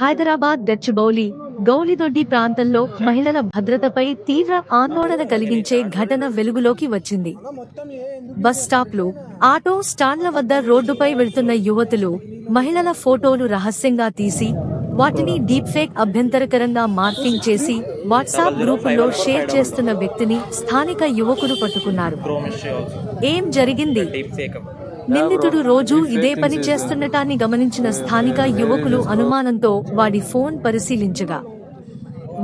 హైదరాబాద్ గచ్చిబౌలి, గౌలిదొడ్డి ప్రాంతంలో మహిళల భద్రతపై తీవ్ర ఆందోళన కలిగించే ఘటన వెలుగులోకి వచ్చింది. బస్ స్టాప్లు, ఆటో స్టాండ్ల వద్ద రోడ్డుపై వెళ్తున్న యువతులు మహిళల ఫోటోలు రహస్యంగా తీసి వాటిని డీప్ఫేక్ అభ్యంతరకరంగా మార్ఫింగ్ చేసి వాట్సాప్ గ్రూపుల్లో షేర్ చేస్తున్న వ్యక్తిని స్థానిక యువకులు పట్టుకున్నారు. ఏం జరిగింది? నిందితుడు రోజూ ఇదే పని చేస్తుండటాన్ని గమనించిన స్థానిక యువకులు అనుమానంతో వాడి ఫోన్ పరిశీలించగా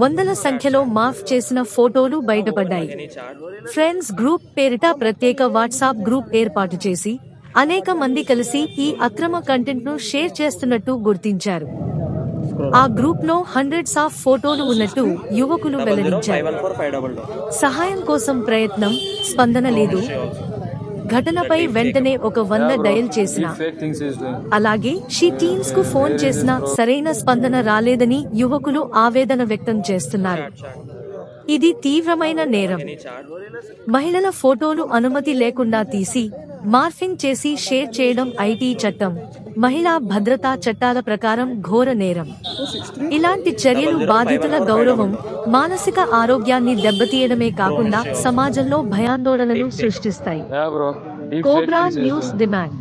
వందల సంఖ్యలో మార్ఫ్ చేసిన ఫోటోలు బయటపడ్డాయి. ఫ్రెండ్స్ గ్రూప్ పేరిట ప్రత్యేక వాట్సాప్ గ్రూప్ ఏర్పాటు చేసి అనేక మంది కలిసి ఈ అక్రమ కంటెంట్ ను షేర్ చేస్తున్నట్టు గుర్తించారు. ఆ గ్రూప్ లో హండ్రెడ్స్ ఆఫ్ ఫోటోలు ఉన్నట్టు యువకులు వెల్లడించారు. సహాయం కోసం ప్రయత్నం, స్పందన లేదు. ఘటనపై వెంటనే 100 డయల్ చేసినా, అలాగే షీ టీమ్స్ కు ఫోన్ చేసినా సరైన స్పందన రాలేదని యువకులు ఆవేదన వ్యక్తం చేస్తున్నారు. ఇది తీవ్రమైన నేరం. మహిళల ఫోటోలు అనుమతి లేకుండా తీసి మార్ఫింగ్ చేసి షేర్ చేయడం ఐటీ చట్టం, మహిళా భద్రతా చట్టాల ప్రకారం ఘోర నేరం. ఇలాంటి చర్యలు బాధితుల గౌరవం, మానసిక ఆరోగ్యాన్ని దెబ్బతీయడమే కాకుండా సమాజంలో భయాందోళనలు సృష్టిస్తాయి. కోబ్రా న్యూస్ డిమాండ్: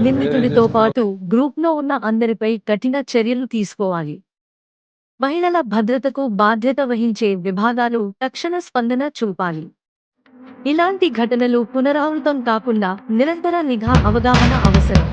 నిందితుడితో పాటు గ్రూప్లో ఉన్న అందరిపై కఠిన చర్యలు తీసుకోవాలి. మహిళల భద్రతకు బాధ్యత వహించే విభాగాలు తక్షణ స్పందన చూపాలి. ఇలాంటి ఘటనలు పునరావృతం కాకుండా నిరంతర నిఘా, అవగాహన అవసరం.